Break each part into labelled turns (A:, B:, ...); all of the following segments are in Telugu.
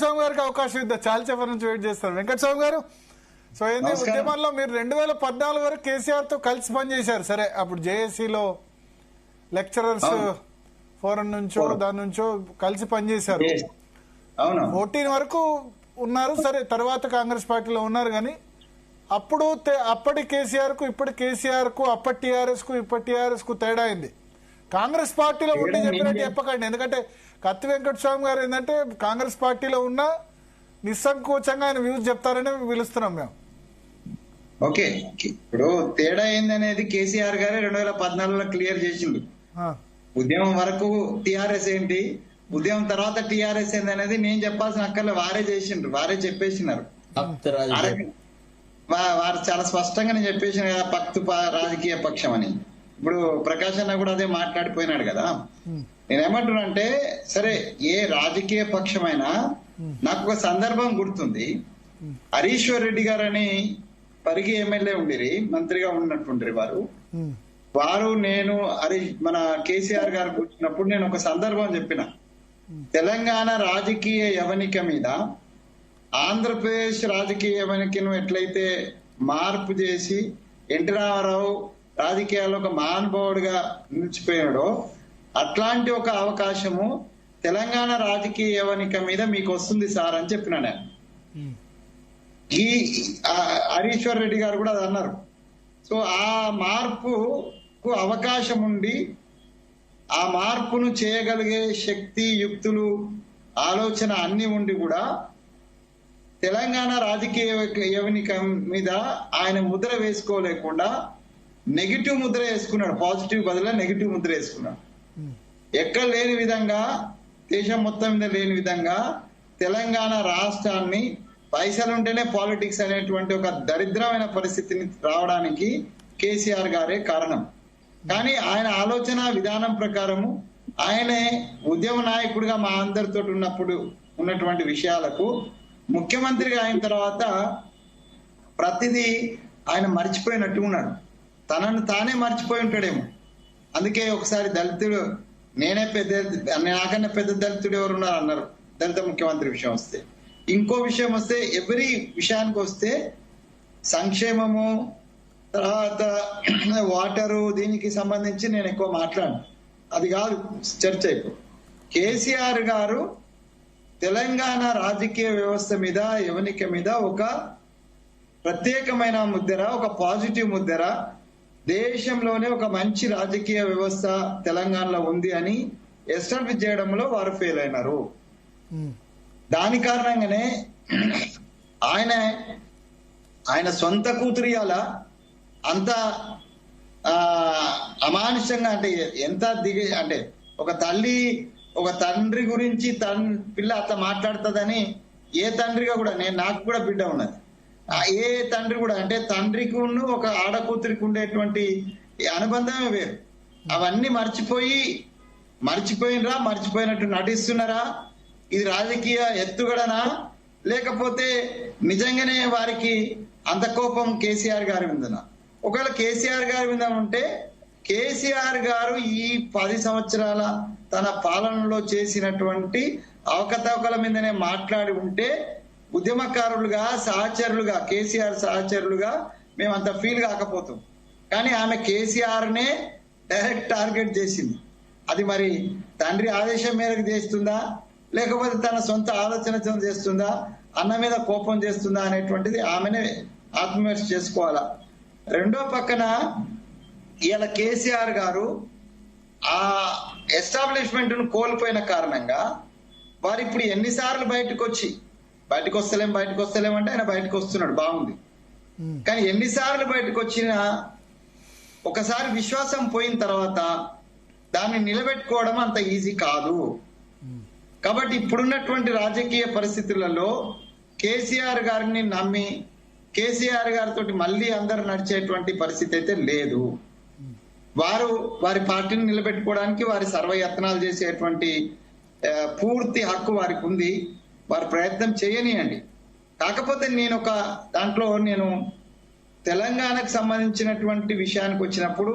A: స్వామి గారికి అవకాశం ఇద్దాం. చాలా చెప్పని నుంచి వెయిట్ చేస్తారు వెంకట స్వామి గారు. సో ఏంది ఉద్యమంలో మీరు 2014 వరకు కేసీఆర్ తో కలిసి పనిచేశారు. సరే అప్పుడు జేఏసీలో లెక్చరర్స్ ఫోరం నుంచో దాని నుంచో కలిసి పనిచేశారు. 14 వరకు ఉన్నారు. సరే తర్వాత కాంగ్రెస్ పార్టీలో ఉన్నారు. కానీ అప్పటి కేసీఆర్ కు ఇప్పటి కేసీఆర్ కు అప్పటి టీఆర్ఎస్ కు ఇప్పటి టీఆర్ఎస్ కు తేడా అయింది. కాంగ్రెస్ పార్టీలో ఉండి చెప్పినట్టు చెప్పకండి. ఎందుకంటే కత్తి వెంకట స్వామి గారు ఏంటంటే కాంగ్రెస్ పార్టీలో ఉన్న నిస్సంకోచంగా ఆయన వ్యూస్ చెప్తారని పిలుస్తున్నాం మేము.
B: ఓకే, ఇప్పుడు తేడా ఏందనేది కేసీఆర్ గారే 2014లో క్లియర్ చేసిండు. ఉద్యమం వరకు టీఆర్ఎస్ ఏంటి, ఉద్యమం తర్వాత టీఆర్ఎస్ ఏంది అనేది నేను చెప్పాల్సిన అక్కర్లే, వారే చేసిండ్రు, వారే చెప్పేసినారు. వారు చాలా స్పష్టంగానే చెప్పేసిన కదా పక్తు రాజకీయ పక్షం అని. ఇప్పుడు ప్రకాష్ అన్న కూడా అదే మాట్లాడిపోయినాడు కదా. నేనేమంటున్నానంటే సరే ఏ రాజకీయ పక్షమైనా నాకు ఒక సందర్భం గుర్తుంది. హరీశ్వర్ రెడ్డి గారని పరిగి ఎమ్మెల్యే ఉండిరి, మంత్రిగా ఉన్నట్టుండ్రి వారు నేను మన కేసీఆర్ గారు కూర్చున్నప్పుడు నేను ఒక సందర్భం చెప్పిన. తెలంగాణ రాజకీయ యవనిక మీద ఆంధ్రప్రదేశ్ రాజకీయ యవనికను ఎట్లయితే మార్పు చేసి ఎన్టీ రామారావు రాజకీయాల్లో ఒక మహానుభావుడిగా నిలిచిపోయాడో అట్లాంటి ఒక అవకాశము తెలంగాణ రాజకీయ యవనిక మీద మీకు వస్తుంది సార్ అని చెప్పిన నేను. ఈ హరీశ్వర్ రెడ్డి గారు కూడా అది అన్నారు. సో ఆ మార్పుకు అవకాశం ఉండి ఆ మార్పును చేయగలిగే శక్తి, యుక్తులు, ఆలోచన అన్ని ఉండి కూడా తెలంగాణ రాజకీయ యవనిక మీద ఆయన ముద్ర వేసుకోలేకుండా నెగిటివ్ ముద్ర వేసుకున్నాడు. పాజిటివ్ బదులు నెగిటివ్ ముద్ర వేసుకున్నాడు. ఎక్కడ లేని విధంగా, దేశం మొత్తం మీద లేని విధంగా తెలంగాణ రాష్ట్రాన్ని పైసలుంటేనే పాలిటిక్స్ అనేటువంటి ఒక దరిద్రమైన పరిస్థితిని రావడానికి కేసీఆర్ గారే కారణం. కానీ ఆయన ఆలోచన విధానం ప్రకారము ఆయనే ఉద్యమ నాయకుడిగా మా అందరితో ఉన్నప్పుడు ఉన్నటువంటి విషయాలకు ముఖ్యమంత్రిగా అయిన తర్వాత ప్రతిదీ ఆయన మర్చిపోయినట్టు ఉన్నాడు. తనను తానే మర్చిపోయి ఉంటాడేమో. అందుకే ఒకసారి దళితుడు నాకన్నా పెద్ద దళితుడు ఎవరున్నారు అన్నారు దళిత ముఖ్యమంత్రి విషయం వస్తే. ఇంకో విషయం వస్తే ఎవరి విషయానికి వస్తే సంక్షేమము తర్వాత వాటరు దీనికి సంబంధించి నేను ఎక్కువ మాట్లాడను, అది కాదు చర్చ. ఇప్పుడు కేసీఆర్ గారు తెలంగాణ రాజకీయ వ్యవస్థ మీద యవనిక మీద ఒక ప్రత్యేకమైన ముద్ర, ఒక పాజిటివ్ ముద్ర, దేశంలోనే ఒక మంచి రాజకీయ వ్యవస్థ తెలంగాణలో ఉంది అని ఎస్టాబ్లిష్ చేయడంలో వారు ఫెయిల్ అయినారు. దాని కారణంగానే ఆయన సొంత కూతురియాల అంత అమానుషంగా అంటే ఎంత అంటే ఒక తండ్రి గురించి పిల్ల అట్లా మాట్లాడుతుందని ఏ తండ్రిగా కూడా నాకు కూడా బిడ్డ ఉన్నది. ఏ తండ్రి కూడా అంటే తండ్రికి ఒక ఆడకూతురికి ఉండేటువంటి అనుబంధమే వేరు. అవన్నీ మర్చిపోయినట్టు నటిస్తున్నారా? ఇది రాజకీయ ఎత్తుగడనా, లేకపోతే నిజంగానే వారికి అంత కోపం కేసీఆర్ గారి మీదనా? ఒకవేళ కేసీఆర్ గారి మీద ఉంటే కేసీఆర్ గారు ఈ 10 సంవత్సరాల తన పాలనలో చేసినటువంటి అవకతవకల మీదనే మాట్లాడి ఉంటే ఉద్యమకారులుగా, సహచరులుగా, కేసీఆర్ సహచరులుగా మేము అంత ఫీల్ కాకపోతాం. కానీ ఆమె కేసీఆర్ నే డైరెక్ట్ టార్గెట్ చేసింది. అది మరి తండ్రి ఆదేశం మేరకు చేస్తుందా, లేకపోతే తన సొంత ఆలోచనతో చేస్తుందా, అన్న మీద కోపం చేస్తుందా అనేటువంటిది ఆమెనే ఆత్మవిమర్శ చేసుకోవాలా. రెండో పక్కన ఇవాళ కేసీఆర్ గారు ఆ ఎస్టాబ్లిష్మెంట్ ను కోల్పోయిన కారణంగా వారు ఇప్పుడు ఎన్నిసార్లు బయటకు వస్తలేం అంటే ఆయన బయటకు వస్తున్నాడు, బాగుంది. కానీ ఎన్నిసార్లు బయటకు వచ్చినా ఒకసారి విశ్వాసం పోయిన తర్వాత దాన్ని నిలబెట్టుకోవడం అంత ఈజీ కాదు. కాబట్టి ఇప్పుడున్నటువంటి రాజకీయ పరిస్థితులలో కేసీఆర్ గారిని నమ్మి కేసీఆర్ గారితో మళ్ళీ అందరు నడిచేటువంటి పరిస్థితి అయితే లేదు. వారి పార్టీని నిలబెట్టుకోవడానికి వారి సర్వయత్నాలు చేసేటువంటి పూర్తి హక్కు వారికి ఉంది. వారి ప్రయత్నం చేయనియండి. కాకపోతే నేను తెలంగాణకు సంబంధించినటువంటి విషయానికి వచ్చినప్పుడు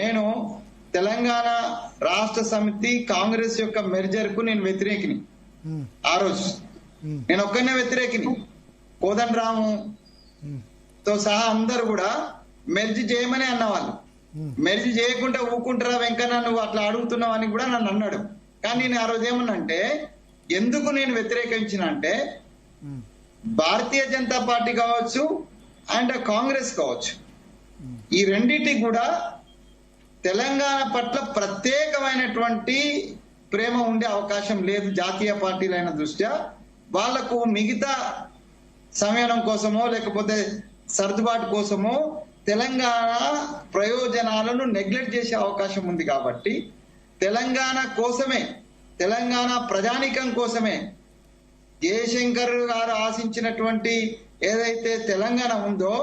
B: నేను తెలంగాణ రాష్ట్ర సమితి కాంగ్రెస్ యొక్క మెర్జర్ కు నేను వ్యతిరేకిని. ఆ రోజు నేను ఒక్కనే వ్యతిరేకిని. కోదండరాము తో సహా అందరు కూడా మెర్జ్ చేయమని అన్నవాళ్ళు. మెర్జ్ చేయకుండా ఊకుంటారా వెంకన్న నువ్వు అట్లా అడుగుతున్నావు అని కూడా నన్ను అన్నాడు. కానీ నేను ఆ రోజు ఏమన్నంటే ఎందుకు నేను వ్యతిరేకించిన అంటే భారతీయ జనతా పార్టీ కావచ్చు అండ్ కాంగ్రెస్ కావచ్చు, ఈ రెండింటికి కూడా తెలంగాణ పట్ల ప్రత్యేకమైనటువంటి ప్రేమ ఉండే అవకాశం లేదు. జాతీయ పార్టీలైన దృష్ట్యా వాళ్లకు మిగతా సంయమనం కోసమో లేకపోతే సర్దుబాటు కోసమో తెలంగాణ ప్రయోజనాలను నెగ్లెక్ట్ చేసే అవకాశం ఉంది. కాబట్టి తెలంగాణ కోసమే, తెలంగాణ ప్రజానీకం కోసమే జయశంకర్ గారు ఆశించినటువంటి ఏదైతే తెలంగాణ ఉందో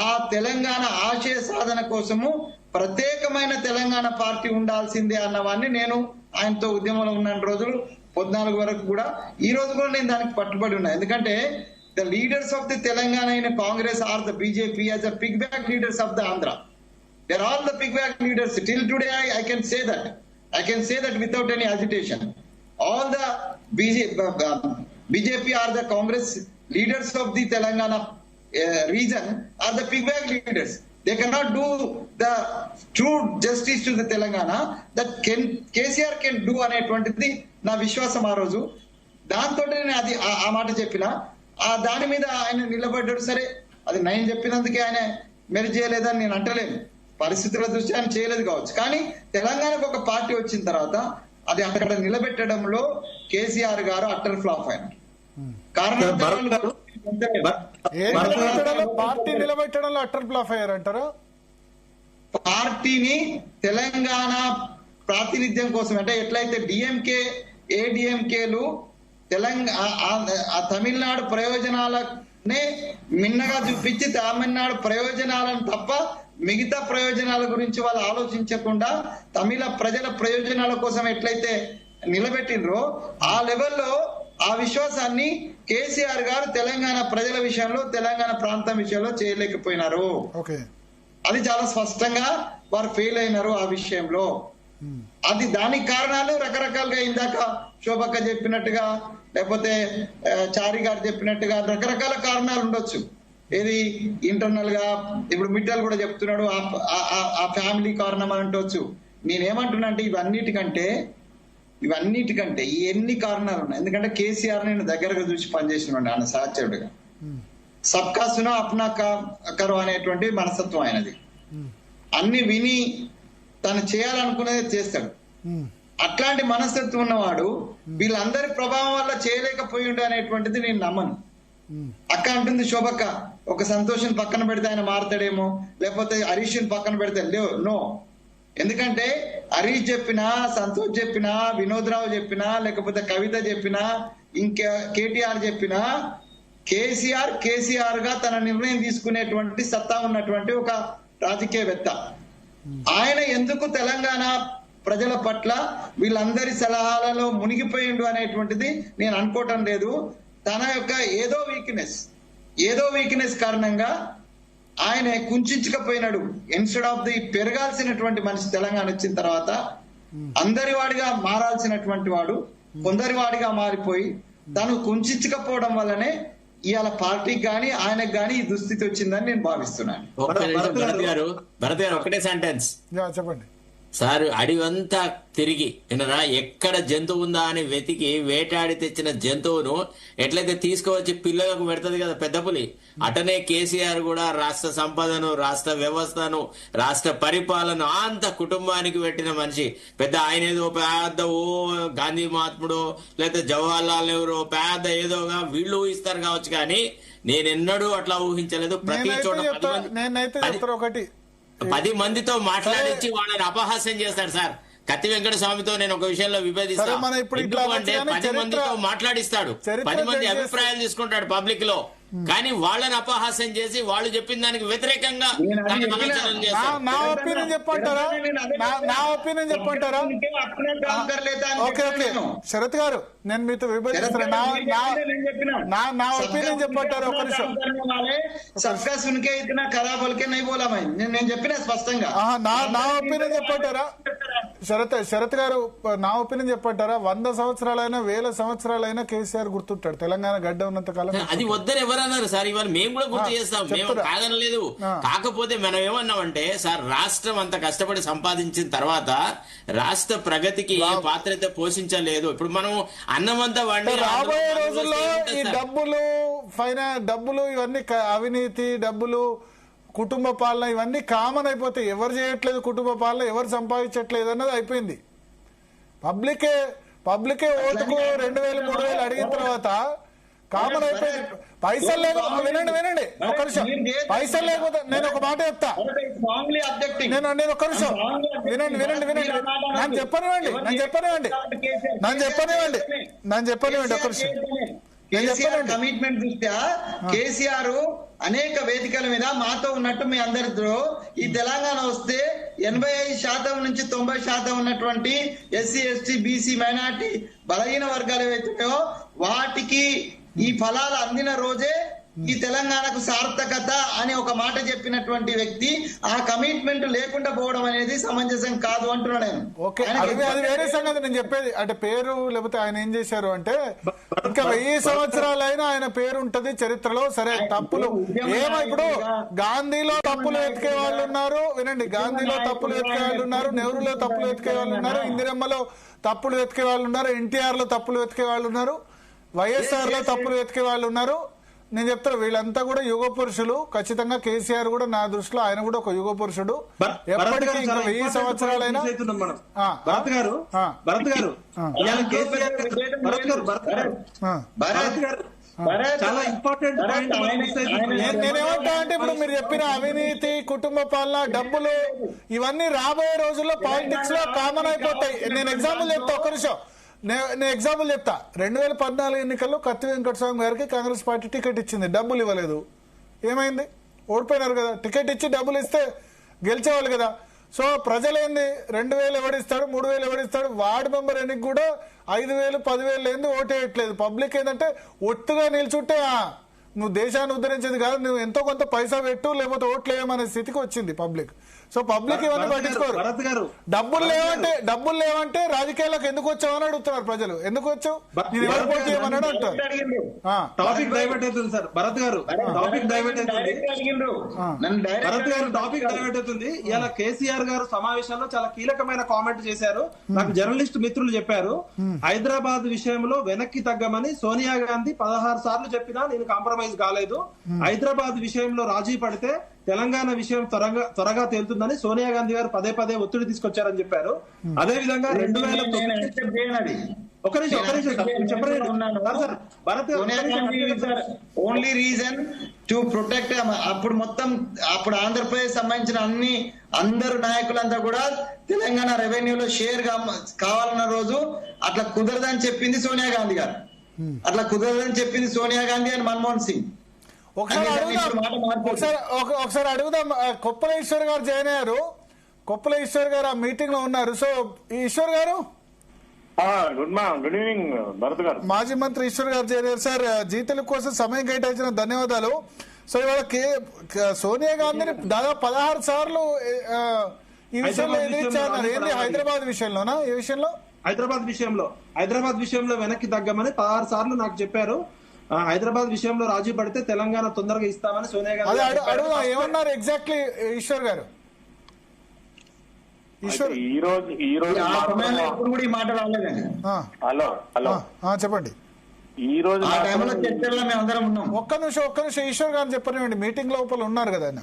B: ఆ తెలంగాణ ఆశయ సాధన కోసము ప్రత్యేకమైన తెలంగాణ పార్టీ ఉండాల్సిందే అన్నవాన్ని నేను ఆయనతో ఉద్యమంలో ఉన్న రోజులు 14 వరకు కూడా, ఈ రోజు కూడా నేను దానికి పట్టుబడి ఉన్నా. ఎందుకంటే the leaders of the Telangana in Congress are the BJP as a pigback leaders of the Andhra. They're all the pigback leaders. Till today, I can say that. I can say that without any agitation. All the BJP are the Congress leaders of the Telangana region are the pigback leaders. They cannot do the true justice to the Telangana that KCR can do అనేటువంటిది నా విశ్వాసం. ఆ రోజు దాంతో నేను అది ఆ మాట చెప్పిన, ఆ దాని మీద ఆయన నిలబడ్డాడు. సరే, అది నేను చెప్పినందుకే ఆయన మెరి చేయలేదని నేను అంటలేను, పరిస్థితుల దృష్ట్యా ఆయన చేయలేదు కావచ్చు. కానీ తెలంగాణకు ఒక పార్టీ వచ్చిన తర్వాత అది అక్కడ నిలబెట్టడంలో కేసీఆర్ గారు అట్టర్ ఫ్లాప్ అయినారు. కారణం
A: పార్టీ నిలబెట్టడంలో అట్టర్ ఫ్లాప్ అయ్యారంటారా?
B: పార్టీని తెలంగాణ ప్రాతినిధ్యం కోసం, అంటే ఎట్లయితే డిఎంకే ఏడిఎంకేలు తమిళనాడు ప్రయోజనాలనే మిన్నగా చూపించి తమిళనాడు ప్రయోజనాలను తప్ప మిగతా ప్రయోజనాల గురించి వాళ్ళు ఆలోచించకుండా తమిళ ప్రజల ప్రయోజనాల కోసం ఎట్లయితే నిలబెట్టినరో ఆ లెవెల్లో ఆ విశ్వాసాన్ని కేసీఆర్ గారు తెలంగాణ ప్రజల విషయంలో, తెలంగాణ ప్రాంతం విషయంలో చేయలేకపోయినారు. అది చాలా స్పష్టంగా వారు ఫెయిల్ అయినారు ఆ విషయంలో. అది దానికి కారణాలు రకరకాలుగా, ఇందాక శోభక్క చెప్పినట్టుగా లేకపోతే చారి గారు చెప్పినట్టుగా రకరకాల కారణాలు ఉండొచ్చు. ఇది ఇంటర్నల్ గా ఇప్పుడు మిట్టల్ కూడా చెప్తున్నాడు ఆ ఫ్యామిలీ కారణం అని అంటవచ్చు. నేనేమంటున్నా అంటే ఇవన్నిటికంటే ఎన్ని కారణాలు ఉన్నాయి. ఎందుకంటే కేసీఆర్ నేను దగ్గరగా చూసి పనిచేసిన ఆయన సహచరుడుగా. సబ్కా సునా అప్నా కరో అనేటువంటి మనస్తత్వం ఆయనది. అన్ని విని తను చేయాలనుకునేది చేస్తాడు. అట్లాంటి మనస్తత్వం ఉన్నవాడు వీళ్ళందరి ప్రభావం వల్ల చేయలేకపోయిండు అనేటువంటిది నేను నమ్మను. అక్క అంటుంది శోభక్క, ఒక సంతోషం పక్కన పెడితే ఆయన మారుతాడేమో, లేకపోతే హరీష్ పక్కన పెడితే నో. ఎందుకంటే హరీష్ చెప్పినా, సంతోష్ చెప్పినా, వినోద్ రావు చెప్పినా, లేకపోతే కవిత చెప్పినా, ఇంకా కేటీఆర్ చెప్పినా, కేసీఆర్ గా తన నిర్ణయం తీసుకునేటువంటి సత్తా ఉన్నటువంటి ఒక రాజకీయవేత్త. ఆయన ఎందుకు తెలంగాణ ప్రజల పట్ల వీళ్ళందరి సలహాలలో మునిగిపోయిండు అనేటువంటిది నేను అనుకోవటం లేదు. తన యొక్క ఏదో వీక్నెస్ కారణంగా ఆయన కుంచుకపోయినాడు. ఇన్స్టెడ్ ఆఫ్ ది పెరగాల్సినటువంటి మనిషి తెలంగాణ వచ్చిన తర్వాత అందరి వాడిగా మారాల్సినటువంటి వాడు కొందరి వాడిగా మారిపోయి తను కుంచుకపోవడం వల్లనే ఇవాళ పార్టీకి గాని ఆయనకు గాని ఈ దుస్థితి వచ్చిందని నేను భావిస్తున్నాను.
C: భరత్ గారు ఒకటే సెంటెన్స్
A: చెప్పండి
C: సార్. అడివంతా తిరిగి వినరా, ఎక్కడ జంతువు ఉందా అని వెతికి వేటాడి తెచ్చిన జంతువును ఎట్లయితే తీసుకువచ్చి పిల్లలకు పెడుతుంది కదా పెద్ద పులి, అటనే కేసీఆర్ కూడా రాష్ట్ర సంపదను, రాష్ట్ర వ్యవస్థను, రాష్ట్ర పరిపాలన అంత కుటుంబానికి పెట్టిన మనిషి. పెద్ద ఆయన ఏదో పెద్ద గాంధీ మహాత్ముడు లేదా జవహర్ లాల్ నెహ్రూ పెద్ద ఏదోగా వీళ్ళు ఊహిస్తారు కావచ్చు, కానీ నేనెన్నడూ అట్లా ఊహించలేదు. ప్రతి చోట 10 మందితో మాట్లాడించి వాళ్ళని అపహాస్యం చేస్తాడు సార్. కత్తి వెంకట స్వామితో నేను ఒక విషయంలో విభేదిస్తాను. ఎందుకంటే 10 మందితో మాట్లాడిస్తాడు, 10 మంది అభిప్రాయాలు తీసుకుంటాడు పబ్లిక్ లో. కానీ వాళ్ళని అపహాస్యం చేసి వాళ్ళు చెప్పిన దానికి వ్యతిరేకంగా
B: నేను అది
C: తన
B: చెప్పినా.
C: ఆలోచనలు చేస్తారు.
A: నా ఒపీనియన్ చెప్పంటారా నా ఒపీనియన్ చెప్పంటారా ఓకే ఓకే శరత్ గారు నేను మీతో విభజిస్తాను నా ఒపీనియన్ చెప్పంటారా ఒక నిమిషం
B: सबका सुन के इतना खराब बोल के नहीं बोला मैं నేను చెప్పిన స్పష్టంగా
A: నా ఒపీనియన్ చెప్పంటారా శరత్ గారు నా ఒపీనియన్ చెప్పంటారా 100 సంవత్సరాలైనా 1000 సంవత్సరాలైనా కేసీఆర్ గుర్తుంటాడు తెలంగాణ గడ్డ ఉన్నంత కాలం
C: అది వద్దని ఎవరన్నారు సార్ ఇవాళ మేము కూడా గుర్తు చేస్తాం మేము కాదనలేదు కాకపోతే మనం ఏమన్నామంటే సార్ రాష్ట్రం అంత కష్టపడి సంపాదించిన తర్వాత రాష్ట్ర ప్రగతికి ఏ పాత్ర అయితే పోషించలేదు ఇప్పుడు మనం అన్నమంతా వండి
A: రాబోయే రోజుల్లో ఈ డబ్బులు ఇవన్నీ అవినీతి డబ్బులు కుటుంబ పాలన ఇవన్నీ కామన్ అయిపోతాయి ఎవరు చేయట్లేదు కుటుంబ పాలన ఎవరు సంపాదించట్లేదు అన్నది అయిపోయింది పబ్లికే ఓటుకు 2000 3000 అడిగిన తర్వాత కామన్ అయిపోయింది పైసలు లేకపోతే వినండి ఒక నిమిషం పైసలు లేకపోతే నేను ఒక మాట చెప్తా నేను ఒక నిమిషం వినండి నన్ను చెప్పనివ్వండి ఒక నిమిషం
B: కమిట్మెంట్ దృష్ట్యా కేసీఆర్ అనేక వేదికల మీద మాతో ఉన్నట్టు మీ అందరితో ఈ తెలంగాణ వస్తే 85% నుంచి 90% ఉన్నటువంటి ఎస్సీ ఎస్టీ బీసీ మైనార్టీ బలహీన వర్గాలు ఏవైతున్నాయో వాటికి ఈ ఫలాలు అందిన రోజే ఈ తెలంగాణకు సార్థకత అని ఒక మాట చెప్పినటువంటి వ్యక్తి ఆ కమిట్మెంట్ లేకుండా పోవడం అనేది సమంజసం కాదు అంటున్నా నేను.
A: ఓకే అది వేరే సంగతి నేను చెప్పేది అంటే పేరు లేకపోతే ఆయన ఏం చేశారు అంటే ఇంకా 1000 సంవత్సరాలైనా ఆయన పేరు ఉంటది చరిత్రలో సరే తప్పులు ఇప్పుడు గాంధీలో తప్పులు వెతికే వాళ్ళు ఉన్నారు వినండి గాంధీలో తప్పులు వెతికే వాళ్ళు ఉన్నారు నెహ్రూలో తప్పులు వెతికే వాళ్ళు ఉన్నారు ఇందిరమ్మలో తప్పులు వెతికే వాళ్ళు ఉన్నారు ఎన్టీఆర్ లో తప్పులు వెతికే వాళ్ళు ఉన్నారు వైఎస్ఆర్ లో తప్పులు వెతికే వాళ్ళు ఉన్నారు నేను చెప్తాను వీళ్ళంతా కూడా యుగ పురుషులు ఖచ్చితంగా కేసీఆర్ కూడా నా దృష్టిలో ఆయన కూడా ఒక యుగ పురుషుడు ఎప్పటికీ ఇంకా 1000 సంవత్సరాలైనా
D: చాలా ఇంపార్టెంట్
A: నేనేమంటా అంటే ఇప్పుడు మీరు చెప్పిన అవినీతి కుటుంబ పాలన డబ్బులు ఇవన్నీ రాబోయే రోజుల్లో పాలిటిక్స్ లో కామన్ అయిపోతాయి నేను ఎగ్జాంపుల్ చెప్తా ఒక్క నిమిషం నేను ఎగ్జాంపుల్ చెప్తా 2014 ఎన్నికల్లో కత్తి వెంకటస్వామి గారికి కాంగ్రెస్ పార్టీ టికెట్ ఇచ్చింది డబ్బులు ఇవ్వలేదు ఏమైంది ఓడిపోయినారు కదా టికెట్ ఇచ్చి డబ్బులు ఇస్తే గెలిచేవాళ్ళు కదా సో ప్రజలేంది 2000 ఎవడిస్తాడు 3000 ఎవడిస్తాడు వార్డు మెంబర్ ఎన్నిక కూడా 5000 10,000 ఏంది ఓటేయట్లేదు పబ్లిక్ ఏంటంటే ఒత్తుగా నిల్చుంటే నువ్వు దేశాన్ని ఉద్ధరించేది కాదు నువ్వు ఎంతో కొంత పైసా పెట్టు లేకపోతే ఓట్లు వేయమనే స్థితికి వచ్చింది పబ్లిక్ సో పబ్లిక్ ఇవన్నీ పట్టించుకోరు డబ్బులు లేవంటే రాజకీయాలకు ఎందుకు వచ్చావని అడుగుతున్నారు ప్రజలు ఎందుకు వచ్చావు నేను ఎవరు పోటీ చేయమన్నాడు అంటారు
D: టాపిక్ డైవర్ట్ అవుతుంది సార్ భరత్ గారు టాపిక్ డైవర్ట్ అవుతుంది ఇలా కేసీఆర్ గారు సమావేశంలో చాలా కీలకమైన కామెంట్ చేశారు నాకు జర్నలిస్ట్ మిత్రులు చెప్పారు హైదరాబాద్ విషయంలో వెనక్కి తగ్గమని సోనియా గాంధీ 16 సార్లు చెప్పినా నేను కాంప్రమైజ్ కాలేదు హైదరాబాద్ విషయంలో రాజీ పడితే తెలంగాణ విషయం త్వరగా తేలుతుందని సోనియా గాంధీ గారు పదే ఒత్తిడి తీసుకొచ్చారని చెప్పారు అదే విధంగా 2009
B: ఓన్లీ రీజన్ టు ప్రొటెక్ట్ అప్పుడు మొత్తం అప్పుడు ఆంధ్రప్రదేశ్ సంబంధించిన అందరు నాయకులంతా కూడా తెలంగాణ రెవెన్యూలో షేర్ కావాలన్న రోజు అట్లా కుదరదని చెప్పింది సోనియా గాంధీ గారు అండ్ మన్మోహన్ సింగ్
A: ఒకసారి అడుగుదాం కొప్పుల ఈశ్వర్ గారు జాయిన్ అయ్యారు కొప్పుల ఈశ్వర్ గారు ఆ మీటింగ్ లో ఉన్నారు సో ఈశ్వర్ గారు
E: గుడ్ ఈవినింగ్ భరత్ గారు
A: మాజీ మంత్రి ఈశ్వర్ గారు జాయిన్ అయ్యారు సార్ జీతల కోసం సమయం కేటాయించిన ధన్యవాదాలు సో ఇవాళ సోనియా గాంధీని దాదాపు 16 సార్లు ఈ విషయంలో ఎదిరించారు ఏంటి హైదరాబాద్ విషయంలోనా ఈ విషయంలో
D: హైదరాబాద్ విషయంలో వెనక్కి తగ్గమని 16 సార్లు నాకు చెప్పారు హైదరాబాద్ విషయంలో రాజీ పడితే తెలంగాణ తొందరగా ఇస్తామని సోనియా గాంధీ
A: ఏమన్నారు ఎగ్జాక్ట్లీ ఈశ్వర్ గారు
E: ఈ రోజు హలో
A: చెప్పండి
E: ఈ రోజు
A: ఒక్క నిమిషం ఈశ్వర్ గారు చెప్పనివ్వండి మీటింగ్ లోపల ఉన్నారు కదా ఆయన